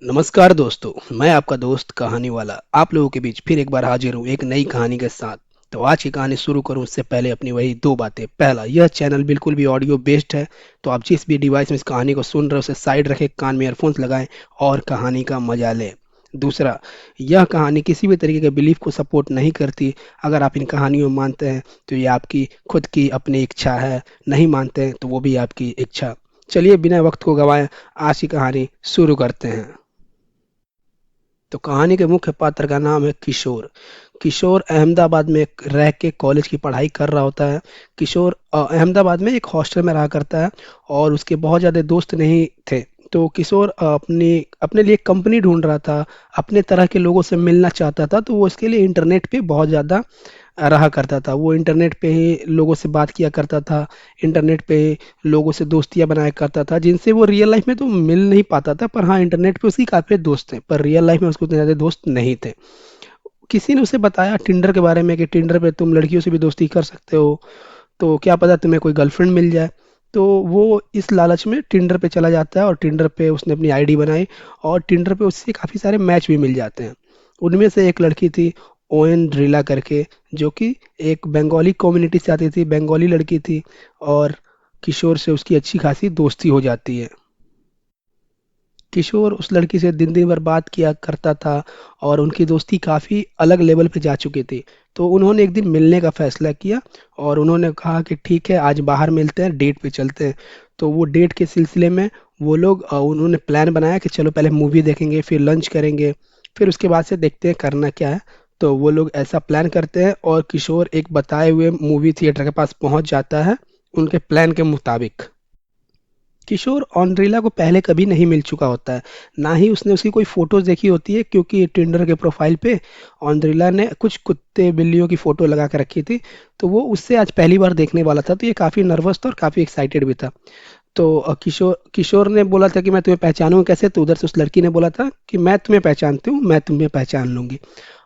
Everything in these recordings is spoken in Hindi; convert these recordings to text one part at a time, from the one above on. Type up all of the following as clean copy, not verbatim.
नमस्कार दोस्तों, मैं आपका दोस्त कहानी वाला आप लोगों के बीच फिर एक बार हाजिर हूँ एक नई कहानी के साथ। तो आज की कहानी शुरू करूँ उससे पहले अपनी वही दो बातें। पहला, यह चैनल बिल्कुल भी ऑडियो बेस्ड है, तो आप जिस भी डिवाइस में इस कहानी को सुन रहे हो उसे साइड रखें, कान में ईयरफोन्स लगाएं और कहानी का मजा लें। दूसरा, यह कहानी किसी भी तरीके के बिलीफ को सपोर्ट नहीं करती। अगर आप इन कहानियों में मानते हैं तो ये आपकी खुद की अपनी इच्छा है, नहीं मानते हैं तो वो भी आपकी इच्छा। चलिए बिना वक्त को गवाएं, आज की कहानी शुरू करते हैं। तो कहानी के मुख्य पात्र का नाम है किशोर। किशोर अहमदाबाद में रह के कॉलेज की पढ़ाई कर रहा होता है। किशोर अहमदाबाद में एक हॉस्टल में रहा करता है और उसके बहुत ज़्यादा दोस्त नहीं थे। तो किशोर अपनी अपने लिए कंपनी ढूंढ रहा था, अपने तरह के लोगों से मिलना चाहता था, तो वो इसके लिए इंटरनेट पे बहुत ज़्यादा रहा करता था। वो इंटरनेट पे ही लोगों से बात किया करता था, इंटरनेट पे लोगों से दोस्तियाँ बनाया करता था, जिनसे वो रियल लाइफ में तो मिल नहीं पाता था, पर हाँ, इंटरनेट पे उसकी काफ़ी दोस्त थे, पर रियल लाइफ में उसके उतने ज़्यादा दोस्त नहीं थे। किसी ने उसे बताया टिंडर के बारे में कि टिंडर पे तुम लड़कियों से भी दोस्ती कर सकते हो, तो क्या पता तुम्हें कोई गर्लफ्रेंड मिल जाए। तो वो इस लालच में टिंडर पे चला जाता है और टिंडर पे उसने अपनी आईडी बनाई और टिंडर पे उससे काफ़ी सारे मैच भी मिल जाते हैं। उनमें से एक लड़की थी, ओएन ड्रिला करके, जो कि एक बंगाली कम्युनिटी से आती थी, बंगाली लड़की थी। और किशोर से उसकी अच्छी खासी दोस्ती हो जाती है। किशोर उस लड़की से दिन दिन भर बात किया करता था और उनकी दोस्ती काफ़ी अलग लेवल पे जा चुकी थी। तो उन्होंने एक दिन मिलने का फैसला किया और उन्होंने कहा कि ठीक है, आज बाहर मिलते हैं, डेट पे चलते हैं। तो वो डेट के सिलसिले में वो लोग उन्होंने प्लान बनाया कि चलो पहले मूवी देखेंगे, फिर लंच करेंगे, फिर उसके बाद से देखते हैं करना क्या है। तो वो लोग ऐसा प्लान करते हैं और किशोर एक बताए हुए मूवी थिएटर के पास पहुंच जाता है उनके प्लान के मुताबिक। किशोर ऑन्ड्रिला को पहले कभी नहीं मिल चुका होता है, ना ही उसने उसकी कोई फ़ोटोज़ देखी होती है, क्योंकि टिंडर के प्रोफ़ाइल पे ऑन्ड्रिला ने कुछ कुत्ते बिल्लियों की फ़ोटो लगा के रखी थी। तो वो उससे आज पहली बार देखने वाला था, तो ये काफ़ी नर्वस था और काफ़ी एक्साइटेड भी था। तो किशोर किशोर ने बोला था कि मैं तुम्हें पहचानूंगा कैसे, तो उधर से उस लड़की ने बोला था कि मैं तुम्हें पहचानती हूँ, मैं तुम्हें पहचान लूंगी।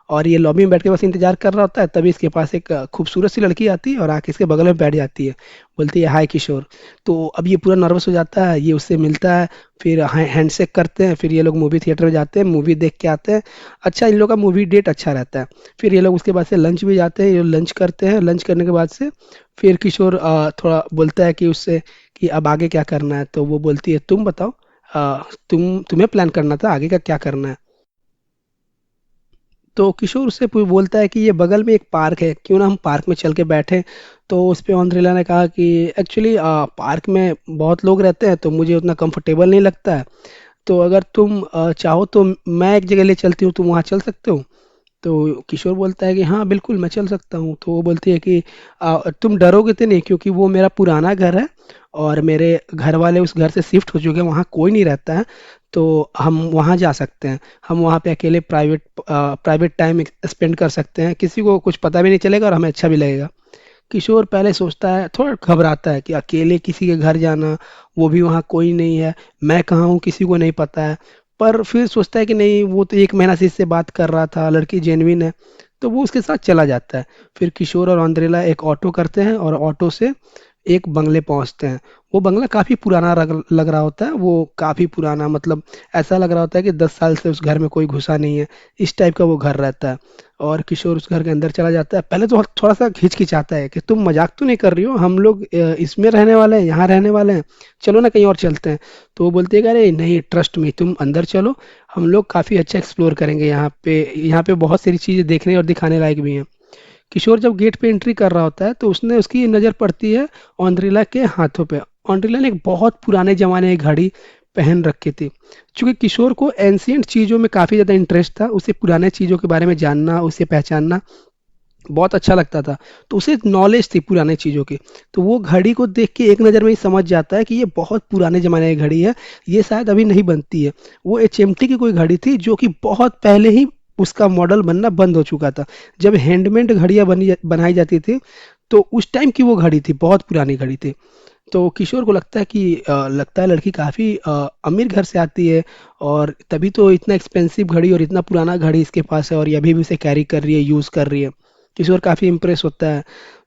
और ये लॉबी में बैठ के बस इंतजार कर रहा होता है, तभी इसके पास एक खूबसूरत सी लड़की आती है और आके इसके बगल में बैठ जाती है। बोलती है हाय किशोर। तो अब ये पूरा नर्वस हो जाता है, ये उससे मिलता है, फिर हैंडशेक करते हैं, फिर ये लोग मूवी थिएटर में जाते हैं, मूवी देख के आते हैं। अच्छा, इन लोग का मूवी डेट अच्छा रहता है। फिर ये लोग उसके बाद से लंच भी जाते हैं, ये लंच करते हैं, लंच करने के बाद से फिर किशोर थोड़ा बोलता है कि उससे कि अब आगे क्या करना है। तो वो बोलती है तुम बताओ, तुम्हें प्लान करना था आगे का क्या करना है। तो किशोर उससे बोलता है कि ये बगल में एक पार्क है, क्यों ना हम पार्क में चल के बैठें। तो उस पे ऑन्ड्रिला ने कहा कि एक्चुअली पार्क में बहुत लोग रहते हैं तो मुझे उतना कंफर्टेबल नहीं लगता है, तो अगर तुम चाहो तो मैं एक जगह ले चलती हूँ, तुम वहाँ चल सकते हो। तो किशोर बोलता है कि हाँ बिल्कुल मैं चल सकता हूँ। तो वो बोलती है कि तुम डरोगे तो नहीं, क्योंकि वो मेरा पुराना घर है और मेरे घर वाले उस घर से शिफ्ट हो चुके हैं, वहाँ कोई नहीं रहता है, तो हम वहाँ जा सकते हैं। हम वहाँ पे अकेले प्राइवेट टाइम स्पेंड कर सकते हैं, किसी को कुछ पता भी नहीं चलेगा और हमें अच्छा भी लगेगा। किशोर पहले सोचता है, थोड़ा घबराता है कि अकेले किसी के घर जाना, वो भी वहाँ कोई नहीं है, मैं कहाँ हूँ किसी को नहीं पता है। पर फिर सोचता है कि नहीं, वो तो 1 महीना से इससे बात कर रहा था, लड़की जेन्युइन है, तो वो उसके साथ चला जाता है। फिर किशोर और अंद्रेला एक ऑटो करते हैं और ऑटो से एक बंगले पहुंचते हैं। वो बंगला काफ़ी पुराना लग रहा होता है, वो काफ़ी पुराना, मतलब ऐसा लग रहा होता है कि 10 साल से उस घर में कोई घुसा नहीं है, इस टाइप का वो घर रहता है। और किशोर उस घर के अंदर चला जाता है। पहले तो थोड़ा सा हिचकिचाता है कि तुम मजाक तो नहीं कर रही हो, हम लोग इसमें रहने वाले हैं, यहाँ रहने वाले हैं, चलो ना कहीं और चलते हैं। तो वो बोलती है कि अरे नहीं, ट्रस्ट मी, तुम अंदर चलो, हम लोग काफ़ी अच्छा एक्सप्लोर करेंगे यहाँ पे बहुत सारी चीज़ें देखने और दिखाने लायक भी हैं। किशोर जब गेट पे एंट्री कर रहा होता है तो उसने उसकी नज़र पड़ती है ऑन्ड्रिला के हाथों पे। ऑन्ड्रिला ने एक बहुत पुराने ज़माने की घड़ी पहन रखी थी। चूंकि किशोर को एंशियंट चीज़ों में काफ़ी ज़्यादा इंटरेस्ट था, उसे पुराने चीज़ों के बारे में जानना, उसे पहचानना बहुत अच्छा लगता था, तो उसे नॉलेज थी पुराने चीज़ों की। तो वो घड़ी को देख के एक नज़र में ही समझ जाता है कि ये बहुत पुराने ज़माने की घड़ी है, ये शायद अभी नहीं बनती है। वो एचएमटी की कोई घड़ी थी जो कि बहुत पहले ही उसका मॉडल बनना बंद हो चुका था। जब हैंडमेड घड़ियाँ बनाई जाती थी, तो उस टाइम की वो घड़ी थी, बहुत पुरानी घड़ी थी। तो किशोर को लगता है कि लगता है लड़की काफ़ी अमीर घर से आती है और तभी तो इतना एक्सपेंसिव घड़ी और इतना पुराना घड़ी इसके पास है और ये अभी भी उसे कैरी कर रही है, यूज़ कर रही है। किशोर काफ़ी इम्प्रेस होता है।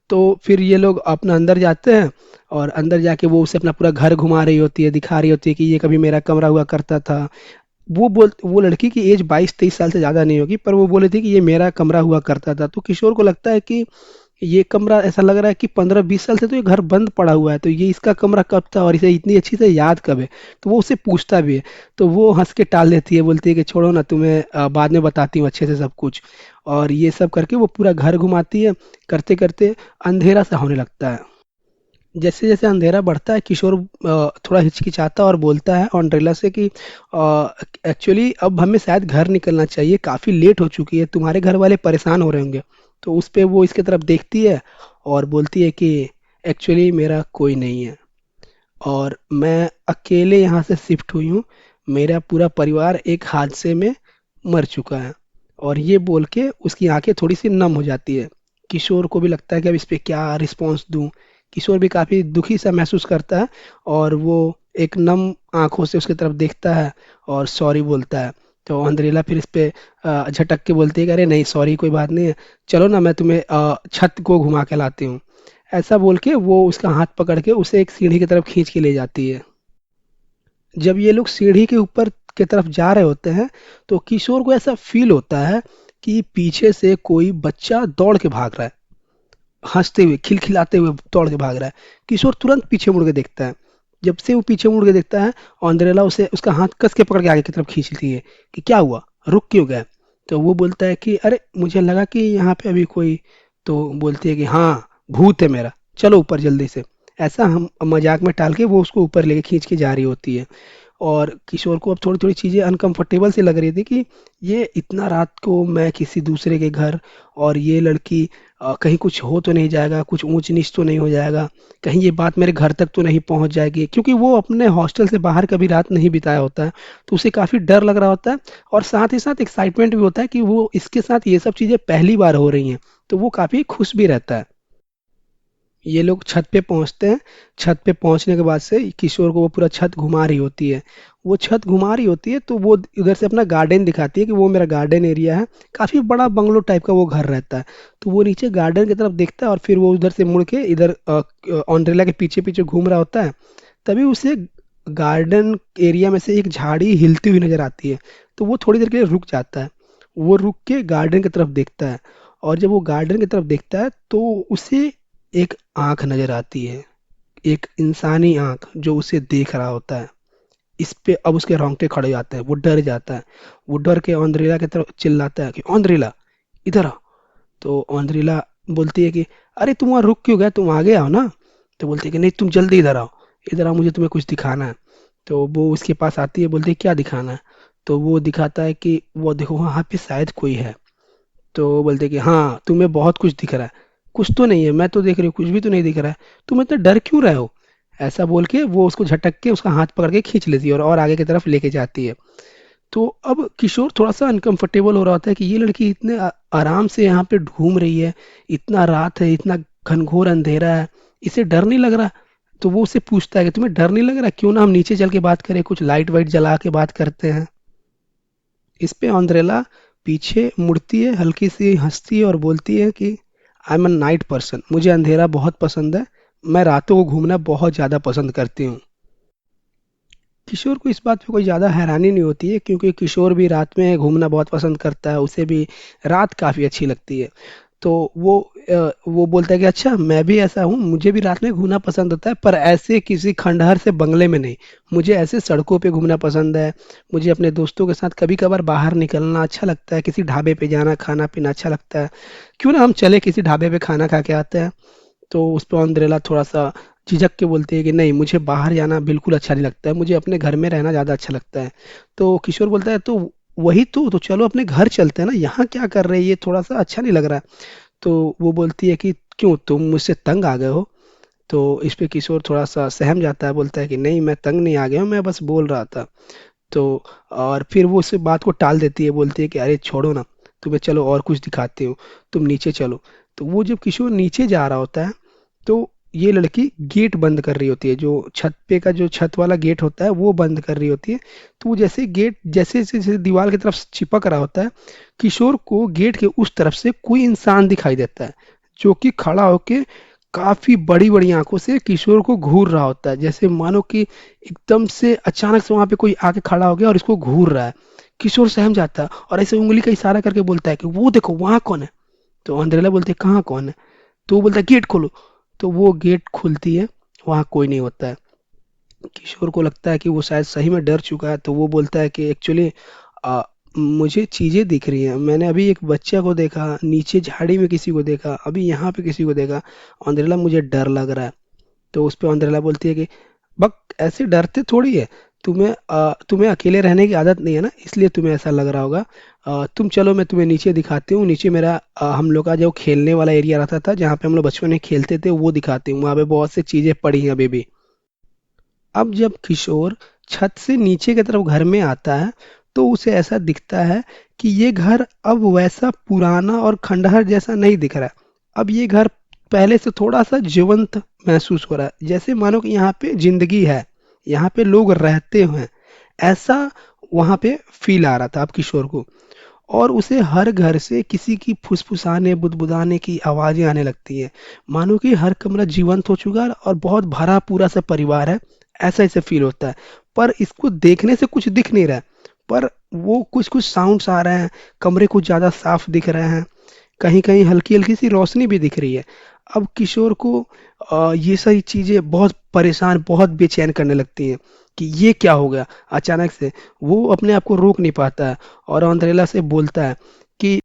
तो फिर ये लोग अपना अंदर जाते हैं और अंदर जाके वो उसे अपना पूरा घर घुमा रही होती है, दिखा रही होती है कि ये कभी मेरा कमरा हुआ करता था, वो लड़की की एज 22-23 साल से ज़्यादा नहीं होगी, पर वो बोले थे कि ये मेरा कमरा हुआ करता था। तो किशोर को लगता है कि ये कमरा, ऐसा लग रहा है कि 15-20 साल से तो ये घर बंद पड़ा हुआ है, तो ये इसका कमरा कब था और इसे इतनी अच्छी से याद कब है। तो वो उससे पूछता भी है, तो वो हंस के टाल देती है, बोलती है कि छोड़ो ना, तुम्हें बाद में बताती हूँ अच्छे से सब कुछ। और ये सब करके वो पूरा घर घुमाती है। करते करते अंधेरा सा होने लगता है। जैसे जैसे अंधेरा बढ़ता है, किशोर थोड़ा हिचकिचाता और बोलता है ऑन्ड्रेला से कि एक्चुअली अब हमें शायद घर निकलना चाहिए, काफ़ी लेट हो चुकी है, तुम्हारे घर वाले परेशान हो रहे होंगे। तो उस पे वो इसके तरफ देखती है और बोलती है कि एक्चुअली मेरा कोई नहीं है और मैं अकेले यहाँ से शिफ्ट हुई हूँ। मेरा पूरा परिवार एक हादसे में मर चुका है। और ये बोल के उसकी आंखें थोड़ी सी नम हो जाती है। किशोर को भी लगता है कि अब इस पे क्या रिस्पॉन्स दूं। किशोर भी काफी दुखी सा महसूस करता है और वो एक नम आंखों से उसकी तरफ देखता है और सॉरी बोलता है। तो अंद्रेला फिर इस पे झटक के बोलती है कि अरे नहीं, सॉरी कोई बात नहीं है, चलो ना मैं तुम्हें छत को घुमा के लाती हूँ। ऐसा बोल के वो उसका हाथ पकड़ के उसे एक सीढ़ी की तरफ खींच के ले जाती है। जब ये लोग सीढ़ी के ऊपर की तरफ जा रहे होते हैं, तो किशोर को ऐसा फील होता है कि पीछे से कोई बच्चा दौड़ के भाग रहा है, हंसते हुए खिलखिलाते हुए दौड़ के भाग रहा है। किशोर तुरंत पीछे मुड़ के देखता है। जब से वो पीछे मुड़ के देखता है, ऑन्ड्रेला उसे उसका हाथ कस के पकड़ के आगे की तरफ खींचती है कि क्या हुआ, रुक क्यों गया। तो वो बोलता है कि अरे मुझे लगा कि यहाँ पे अभी कोई। तो बोलती है कि हाँ, भूत है मेरा, चलो ऊपर जल्दी से। ऐसा हम मजाक में टाल के वो उसको ऊपर लेके खींच के जा रही होती है। और किशोर को अब थोड़ी थोड़ी चीज़ें अनकंफर्टेबल सी लग रही थी कि ये इतना रात को मैं किसी दूसरे के घर, और ये लड़की कहीं कुछ हो तो नहीं जाएगा, कुछ ऊंच नीच तो नहीं हो जाएगा, कहीं ये बात मेरे घर तक तो नहीं पहुंच जाएगी, क्योंकि वो अपने हॉस्टल से बाहर कभी रात नहीं बिताया होता है। तो उसे काफ़ी डर लग रहा होता है और साथ ही साथ एक्साइटमेंट भी होता है कि वो इसके साथ ये सब चीज़ें पहली बार हो रही हैं। तो वो काफ़ी खुश भी रहता है। ये लोग छत पे पहुंचते हैं। छत पे पहुंचने के बाद से किशोर को वो पूरा छत घुमा रही होती है। वो छत घुमा रही होती है तो वो उधर से अपना गार्डन दिखाती है कि वो मेरा गार्डन एरिया है। काफी बड़ा बंगलो टाइप का वो घर रहता है। तो वो नीचे गार्डन की तरफ देखता है और फिर वो उधर से मुड़ के इधर ऑन्ड्रेला के पीछे पीछे घूम रहा होता है। तभी उसे गार्डन एरिया में से एक झाड़ी हिलती हुई नजर आती है। तो वो थोड़ी देर के लिए रुक जाता है। वो रुक के गार्डन की तरफ देखता है। और जब वो गार्डन की तरफ देखता है तो उसे एक आंख नजर आती है, एक इंसानी आंख जो उसे देख रहा होता है। इस पे अब उसके रोंगटे खड़े हो जाते हैं, वो डर जाता है। वो डर के ऑन्ड्रेला की तरफ चिल्लाता है कि ऑन्ड्रेला, इधर आ। तो ऑन्ड्रेला बोलती है कि अरे तुम वहां रुक क्यों गए, तुम आगे आओ ना। तो बोलती है कि नहीं, तुम जल्दी इधर आओ, इधर आओ, मुझे तुम्हें कुछ दिखाना है। तो वो उसके पास आती है, बोलती है क्या दिखाना है। तो वो दिखाता है कि वो देखो वहां पे शायद कोई है। तो वो बोलते कि हाँ, तुम्हें बहुत कुछ दिख रहा है। कुछ तो नहीं है, मैं तो देख रही हूँ, कुछ भी तो नहीं दिख रहा है। तुम इतना डर क्यों रहे हो। ऐसा बोल के वो उसको झटक के उसका हाथ पकड़ के खींच लेती है और आगे की तरफ लेके जाती है। तो अब किशोर थोड़ा सा अनकंफर्टेबल हो रहा होता है कि ये लड़की इतने आराम से यहाँ पे घूम रही है, इतना रात है, इतना घनघोर अंधेरा है, इसे डर नहीं लग रहा। तो वो उससे पूछता है कि तुम्हें डर नहीं लग रहा, क्यों ना हम नीचे चल के बात करें, कुछ लाइट वाइट जला के बात करते हैं। इस पे ऑन्ड्रेला पीछे मुड़ती है, हल्की सी हंसती है और बोलती है कि I am a night person, मुझे अंधेरा बहुत पसंद है, मैं रातों को घूमना बहुत ज़्यादा पसंद करती हूँ। किशोर को इस बात पे कोई ज़्यादा हैरानी नहीं होती है, क्योंकि किशोर भी रात में घूमना बहुत पसंद करता है, उसे भी रात काफ़ी अच्छी लगती है। तो वो बोलता है कि अच्छा, मैं भी ऐसा हूँ, मुझे भी रात में घूमना पसंद होता है, पर ऐसे किसी खंडहर से बंगले में नहीं। मुझे ऐसे सड़कों पे घूमना पसंद है। मुझे अपने दोस्तों के साथ कभी कभार बाहर निकलना अच्छा लगता है, किसी ढाबे पे जाना, खाना पीना अच्छा लगता है। क्यों ना हम चले किसी ढाबे पे खाना खा के आते हैं। तो उस पर अंद्रेला थोड़ा सा झिझक के बोलती है कि नहीं, मुझे बाहर जाना बिल्कुल अच्छा नहीं लगता है, मुझे अपने घर में रहना ज़्यादा अच्छा लगता है। तो किशोर बोलता है तो वही तो चलो अपने घर चलते हैं ना, यहाँ क्या कर रहे हैं, ये थोड़ा सा अच्छा नहीं लग रहा है। तो वो बोलती है कि क्यों, तुम मुझसे तंग आ गए हो। तो इस पे किशोर थोड़ा सा सहम जाता है, बोलता है कि नहीं, मैं तंग नहीं आ गया हूँ, मैं बस बोल रहा था। तो और फिर वो उस बात को टाल देती है, बोलती है कि अरे छोड़ो ना, तुम्हें चलो और कुछ दिखाती हूँ, तुम नीचे चलो। तो वो जब किशोर नीचे जा रहा होता है, तो ये लड़की गेट बंद कर रही होती है, जो छत पे का जो छत वाला गेट होता है वो बंद कर रही होती है। तो वो जैसे गेट जैसे जैसे दीवार की तरफ चिपक रहा होता है, किशोर को गेट के उस तरफ से कोई इंसान दिखाई देता है, जो कि खड़ा होके काफी बड़ी बड़ी आंखों से किशोर को घूर रहा होता है, जैसे मानो कि एकदम से अचानक से वहां पे कोई आके खड़ा हो गया और इसको घूर रहा है। किशोर सहम जाता है और ऐसे उंगली का इशारा करके बोलता है कि वो देखो वहां कौन है। तो अंद्रेला बोलते है कहाँ कौन है। तो वो बोलता है गेट खोलो। तो वो गेट खुलती है, वहां कोई नहीं होता है। किशोर को लगता है कि वो शायद सही में डर चुका है, तो वो बोलता है कि एक्चुअली मुझे चीजें दिख रही हैं, मैंने अभी एक बच्चा को देखा, नीचे झाड़ी में किसी को देखा, अभी यहाँ पे किसी को देखा। अंद्रेला मुझे डर लग रहा है। तो उस पे अंद्रेला बोलती है कि बक ऐसे डरते थोड़ी है, तुम्हें अकेले रहने की आदत नहीं है ना, इसलिए तुम्हें ऐसा लग रहा होगा। तुम चलो मैं तुम्हें नीचे दिखाती हूँ, नीचे मेरा हम लोग का जो खेलने वाला एरिया रहता था जहाँ पे हम लोग बचपन में खेलते थे वो दिखाती हूँ, वहाँ पे बहुत सी चीजें पड़ी हैं अभी भी। अब जब किशोर छत से नीचे की तरफ घर में आता है तो उसे ऐसा दिखता है कि ये घर अब वैसा पुराना और खंडहर जैसा नहीं दिख रहा है। अब ये घर पहले से थोड़ा सा जीवंत महसूस हो रहा है, जैसे मानो कि यहाँ पे जिंदगी है, यहाँ पे लोग रहते हैं, ऐसा वहां पे फील आ रहा था अब किशोर को। और उसे हर घर से किसी की फुसफुसाने बुदबुदाने की आवाजें आने लगती हैं, मानो कि हर कमरा जीवंत हो चुका है और बहुत भरा पूरा सा परिवार है, ऐसा इसे फील होता है। पर इसको देखने से कुछ दिख नहीं रहा है, पर वो कुछ कुछ साउंड्स आ रहे हैं, कमरे कुछ ज्यादा साफ दिख रहे हैं, कहीं कहीं हल्की हल्की सी रोशनी भी दिख रही है। अब किशोर को ये सारी चीजें बहुत परेशान बहुत बेचैन करने लगती हैं कि ये क्या हो गया अचानक से। वो अपने आप को रोक नहीं पाता है और अंद्रेला से बोलता है कि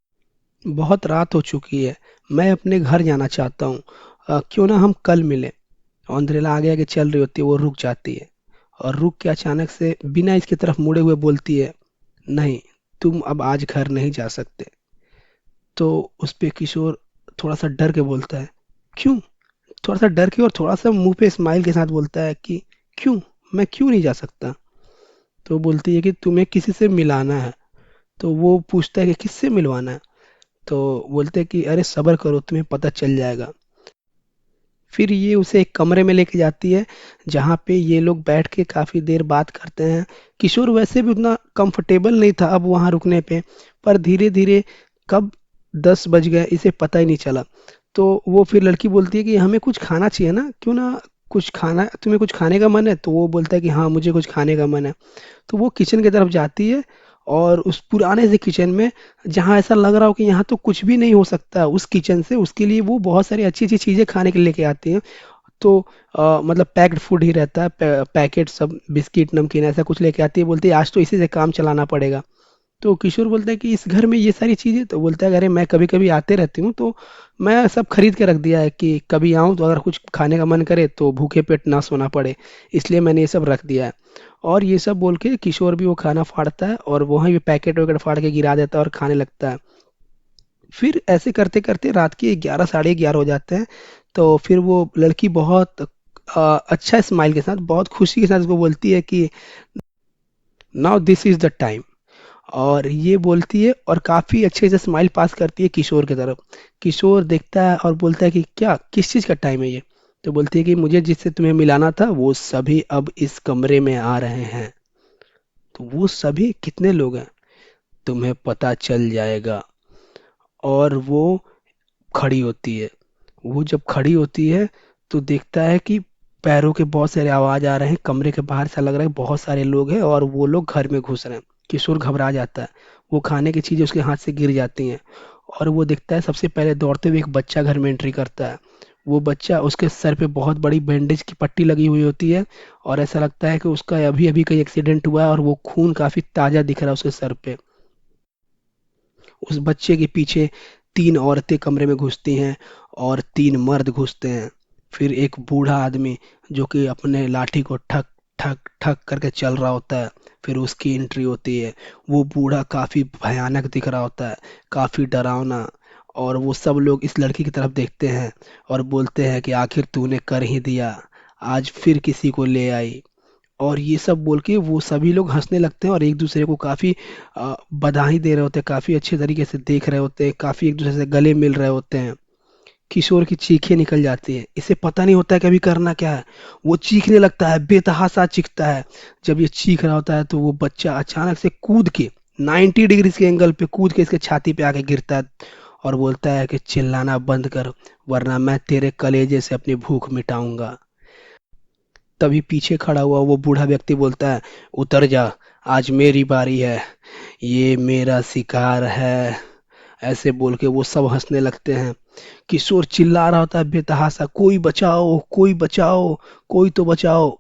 बहुत रात हो चुकी है, मैं अपने घर जाना चाहता हूँ, क्यों ना हम कल मिलें। अंद्रेला आगे आगे चल रही होती है, वो रुक जाती है और रुक के अचानक से बिना इसकी तरफ मुड़े हुए बोलती है, नहीं, तुम अब आज घर नहीं जा सकते। तो उस पे किशोर थोड़ा सा डर के बोलता है, क्यों? थोड़ा सा डर के और थोड़ा सा मुंह पे स्माइल के साथ बोलता है कि क्यों, मैं क्यों नहीं जा सकता। तो बोलती है कि तुम्हें किसी से मिलाना है। तो वो पूछता है कि किससे मिलवाना है। तो बोलते हैं कि अरे सब्र करो, तुम्हें पता चल जाएगा। फिर ये उसे एक कमरे में लेके जाती है जहाँ पे ये लोग बैठ के काफी देर बात करते हैं। किशोर वैसे भी उतना कंफर्टेबल नहीं था अब वहां रुकने पे, पर धीरे धीरे कब 10 बज गए इसे पता ही नहीं चला। तो वो फिर लड़की बोलती है कि हमें कुछ खाना चाहिए ना, क्यों ना कुछ खाना, तुम्हें कुछ खाने का मन है? तो वो बोलता है कि हाँ मुझे कुछ खाने का मन है। तो वो किचन की तरफ जाती है और उस पुराने से किचन में, जहाँ ऐसा लग रहा हो कि यहाँ तो कुछ भी नहीं हो सकता, उस किचन से उसके लिए वो बहुत सारी अच्छी अच्छी चीजें खाने के लिए लेके आती हैं। तो मतलब पैक्ड फूड ही रहता है, पैकेट सब बिस्किट नमकीन ऐसा कुछ लेके आती है, बोलती है आज तो इसी से काम चलाना पड़ेगा। तो किशोर बोलता है कि इस घर में ये सारी चीजें, तो बोलता है अरे मैं कभी कभी आते रहती हूँ तो मैं सब खरीद के रख दिया है कि कभी आऊँ तो अगर कुछ खाने का मन करे तो भूखे पेट ना सोना पड़े, इसलिए मैंने ये सब रख दिया है। और ये सब बोल के किशोर भी वो खाना फाड़ता है और वहीं पे पैकेट वैकेट फाड़ के गिरा देता है और खाने लगता है। फिर ऐसे करते करते रात के 11 साढ़े 11 हो जाते हैं। तो फिर वो लड़की बहुत अच्छा स्माइल के साथ बहुत खुशी के साथ उसको बोलती है कि now this is the time. और ये बोलती है और काफी अच्छे से स्माइल पास करती है किशोर की तरफ। किशोर देखता है और बोलता है कि क्या किस चीज का टाइम है ये। तो बोलती है कि मुझे जिससे तुम्हें मिलाना था वो सभी अब इस कमरे में आ रहे हैं। तो वो सभी कितने लोग हैं तुम्हें पता चल जाएगा। और वो खड़ी होती है। वो जब खड़ी होती है तो देखता है कि पैरों के बहुत सारे आवाज आ रहे हैं, कमरे के बाहर से लग रहा है बहुत सारे लोग हैं और वो लोग घर में घुस रहे हैं। किशोर घबरा जाता है, वो खाने की चीजें उसके हाथ से गिर जाती हैं और वो देखता है सबसे पहले दौड़ते हुए एक बच्चा घर में एंट्री करता है। वो बच्चा, उसके सर पे बहुत बड़ी बैंडेज की पट्टी लगी हुई होती है और ऐसा लगता है कि उसका अभी अभी कहीं एक्सीडेंट हुआ है और वो खून काफी ताजा दिख रहा है उसके सर पे। उस बच्चे के पीछे 3 औरतें कमरे में घुसती हैं और 3 मर्द घुसते हैं। फिर एक बूढ़ा आदमी जो कि अपने लाठी को ठक ठक ठक करके चल रहा होता है, फिर उसकी एंट्री होती है। वो बूढ़ा काफी भयानक दिख रहा होता है, काफी डरावना। और वो सब लोग इस लड़की की तरफ देखते हैं और बोलते हैं कि आखिर तूने कर ही दिया, आज फिर किसी को ले आई। और ये सब बोल के वो सभी लोग हंसने लगते हैं और एक दूसरे को काफी बधाई दे रहे होते हैं, काफी अच्छे तरीके से देख रहे होते हैं, काफी एक दूसरे से गले मिल रहे होते हैं। किशोर की चीखें निकल जाती है, इसे पता नहीं होता है कि अभी करना क्या है। वो चीखने लगता है, बेतहासा चीखता है। जब ये चीख रहा होता है तो वो बच्चा अचानक से कूद के 90 डिग्री के एंगल पे कूद के इसके छाती पे आके गिरता है और बोलता है कि चिल्लाना बंद कर, वरना मैं तेरे कलेजे से अपनी भूख मिटाऊंगा। तभी पीछे खड़ा हुआ वो बूढ़ा व्यक्ति बोलता है, उतर जा, आज मेरी बारी है, ये मेरा शिकार है। ऐसे बोल के वो सब हंसने लगते हैं। किशोर चिल्ला रहा होता है बेतहासा, कोई बचाओ, कोई बचाओ, कोई तो बचाओ।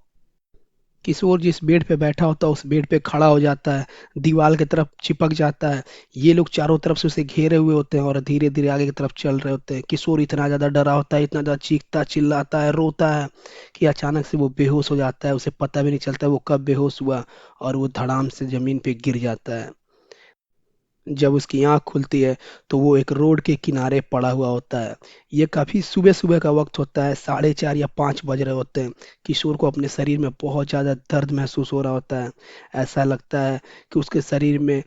किशोर जिस बेड पे बैठा होता है उस बेड पे खड़ा हो जाता है, दीवार की तरफ चिपक जाता है। ये लोग चारों तरफ से उसे घेरे हुए होते हैं और धीरे धीरे आगे की तरफ चल रहे होते हैं। किशोर इतना ज्यादा डरा होता है, इतना ज्यादा चीखता चिल्लाता है, रोता है कि अचानक से वो बेहोश हो जाता है। उसे पता भी नहीं चलता वो कब बेहोश हुआ और वो धड़ाम से जमीन पे गिर जाता है। जब उसकी आंख खुलती है तो वो एक रोड के किनारे पड़ा हुआ होता है। ये काफी सुबह सुबह का वक्त होता है, 4:30 या 5 बज रहे होते हैं। किशोर को अपने शरीर में बहुत ज्यादा दर्द महसूस हो रहा होता है। ऐसा लगता है कि उसके शरीर में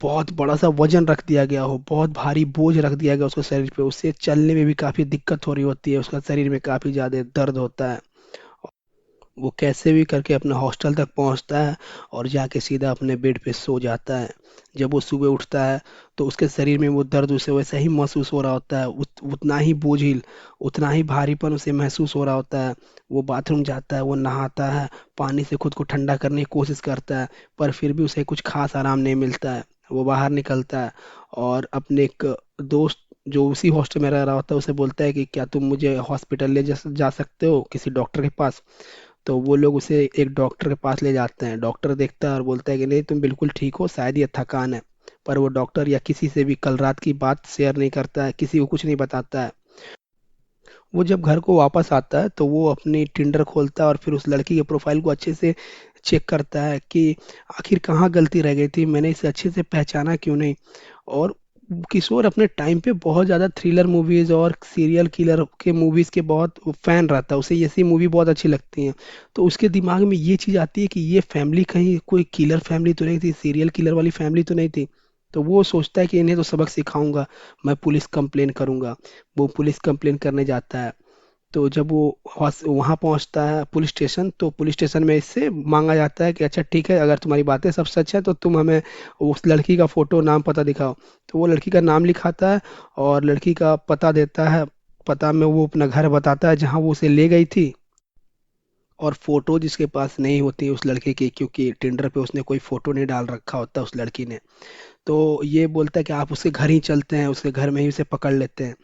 बहुत बड़ा सा वजन रख दिया गया हो, बहुत भारी बोझ रख दिया गया उसके शरीर पे। उससे चलने में भी काफी दिक्कत हो रही होती है, उसका शरीर में काफी ज्यादा दर्द होता है। वो कैसे भी करके अपने हॉस्टल तक पहुंचता है और जाके सीधा अपने बेड पे सो जाता है। जब वो सुबह उठता है तो उसके शरीर में वो दर्द उसे वैसा ही महसूस हो रहा होता है, उतना ही बोझिल, उतना ही भारीपन उसे महसूस हो रहा होता है। वो बाथरूम जाता है, वो नहाता है, पानी से खुद को ठंडा करने की कोशिश करता है, पर फिर भी उसे कुछ खास आराम नहीं मिलता है। वो बाहर निकलता है और अपने एक दोस्त जो उसी हॉस्टल में रह रहा होता है उसे बोलता है कि क्या तुम मुझे हॉस्पिटल ले जा सकते हो, किसी डॉक्टर के पास। तो वो लोग उसे एक डॉक्टर के पास ले जाते हैं। डॉक्टर देखता है और बोलता है कि नहीं, तुम बिल्कुल ठीक हो, शायद ये थकान है। पर वो डॉक्टर या किसी से भी कल रात की बात शेयर नहीं करता है, किसी को कुछ नहीं बताता है। वो जब घर को वापस आता है तो वो अपनी टिंडर खोलता है और फिर उस लड़की के प्रोफाइल को अच्छे से चेक करता है कि आखिर कहाँ गलती रह गई थी, मैंने इसे अच्छे से पहचाना क्यों नहीं। और किशोर अपने टाइम पे बहुत ज़्यादा थ्रिलर मूवीज और सीरियल किलर के मूवीज के बहुत फैन रहता है, उसे ऐसी मूवी बहुत अच्छी लगती हैं। तो उसके दिमाग में ये चीज़ आती है कि ये फैमिली कहीं कोई किलर फैमिली तो नहीं थी, सीरियल किलर वाली फैमिली तो नहीं थी। तो वो सोचता है कि इन्हें तो सबक सिखाऊंगा, मैं पुलिस कंप्लेन करूंगा। वो पुलिस कंप्लेन करने जाता है। तो जब वो वहाँ पहुँचता है पुलिस स्टेशन, तो पुलिस स्टेशन में इससे मांगा जाता है कि अच्छा ठीक है, अगर तुम्हारी बातें सब सच है तो तुम हमें उस लड़की का फोटो नाम पता दिखाओ। तो वो लड़की का नाम लिखाता है और लड़की का पता देता है। पता में वो अपना घर बताता है जहाँ वो उसे ले गई थी। और फोटो जिसके पास नहीं होती उस लड़के की, क्योंकि टिंडर पे उसने कोई फोटो नहीं डाल रखा होता उस लड़की ने। तो ये बोलता है कि आप उसके घर ही चलते हैं, उसके घर में ही उसे पकड़ लेते हैं।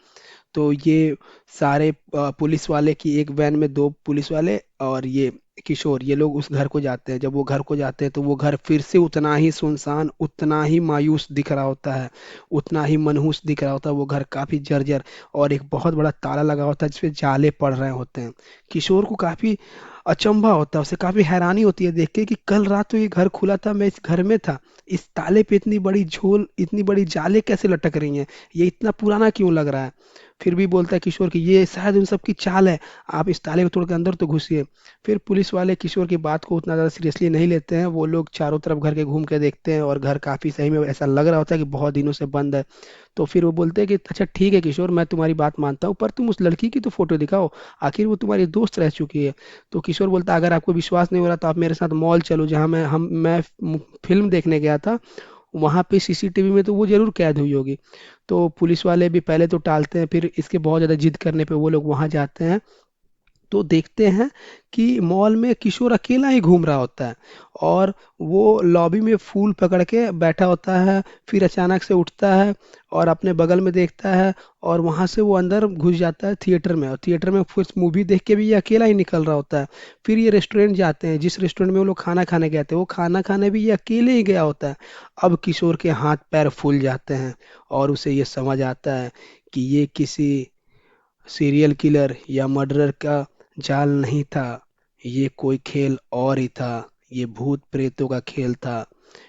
तो ये सारे पुलिस वाले की एक वैन में दो पुलिस वाले और ये किशोर, ये लोग उस घर को जाते हैं। जब वो घर को जाते हैं तो वो घर फिर से उतना ही सुनसान, उतना ही मायूस दिख रहा होता है, उतना ही मनहूस दिख रहा होता है। वो घर काफी जर्जर और एक बहुत बड़ा ताला लगा होता है जिसपे जाले पड़ रहे होते हैं। किशोर को काफी अचंभा होता है, उसे काफी हैरानी होती है देख के कि कल रात तो ये घर खुला था, मैं इस घर में था, इस ताले पे इतनी बड़ी झोल, इतनी बड़ी जाले कैसे लटक रही हैं, ये इतना पुराना क्यों लग रहा है। फिर भी बोलता है किशोर कि ये शायद उन सब की चाल है, आप इस ताले को तोड़ के अंदर तो घुसिए। फिर पुलिस वाले किशोर की बात को उतना ज़्यादा सीरियसली नहीं लेते हैं, वो लोग चारों तरफ घर के घूम के देखते हैं और घर काफ़ी सही में ऐसा लग रहा होता है कि बहुत दिनों से बंद है। तो फिर वो बोलते हैं कि अच्छा ठीक है किशोर, मैं तुम्हारी बात मानता हूँ, पर तुम उस लड़की की तो फोटो दिखाओ, आखिर वो तुम्हारी दोस्त रह चुकी है। तो किशोर बोलता है अगर आपको विश्वास नहीं हो रहा तो आप मेरे साथ मॉल चलो, जहाँ मैं फिल्म देखने गया था, वहां पे सीसीटीवी में तो वो जरूर कैद हुई होगी। तो पुलिस वाले भी पहले तो टालते हैं, फिर इसके बहुत ज्यादा जिद करने पे वो लोग वहां जाते हैं। तो देखते हैं कि मॉल में किशोर अकेला ही घूम रहा होता है और वो लॉबी में फूल पकड़ के बैठा होता है। फिर अचानक से उठता है और अपने बगल में देखता है और वहां से वो अंदर घुस जाता है थिएटर में, और थिएटर में फिर मूवी देख के भी ये अकेला ही निकल रहा होता है। फिर ये रेस्टोरेंट जाते हैं, जिस रेस्टोरेंट में वो लोग खाना खाने गए थे, वो खाना खाने भी ये अकेले ही गया होता है। अब किशोर के हाथ पैर फूल जाते हैं और उसे ये समझ आता है कि ये किसी सीरियल किलर या मर्डरर का जाल नहीं था, ये कोई खेल और ही था, ये भूत प्रेतों का खेल था।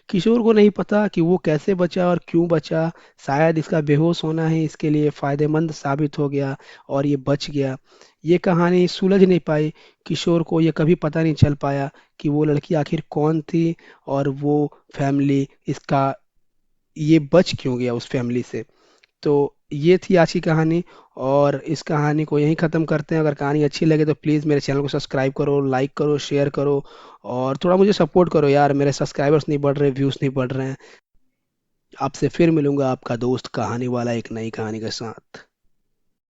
किशोर को नहीं पता कि वो कैसे बचा और क्यों बचा। शायद इसका बेहोश होना ही इसके लिए फायदेमंद साबित हो गया और ये बच गया। ये कहानी सुलझ नहीं पाई, किशोर को ये कभी पता नहीं चल पाया कि वो लड़की आखिर कौन थी और वो फैमिली इसका, ये बच क्यों गया उस फैमिली से। तो ये थी आज की कहानी और इस कहानी को यहीं ख़त्म करते हैं। अगर कहानी अच्छी लगे तो प्लीज़ मेरे चैनल को सब्सक्राइब करो, लाइक करो, शेयर करो और थोड़ा मुझे सपोर्ट करो यार, मेरे सब्सक्राइबर्स नहीं बढ़ रहे, व्यूज़ नहीं बढ़ रहे हैं। आपसे फिर मिलूंगा, आपका दोस्त कहानी वाला, एक नई कहानी के साथ।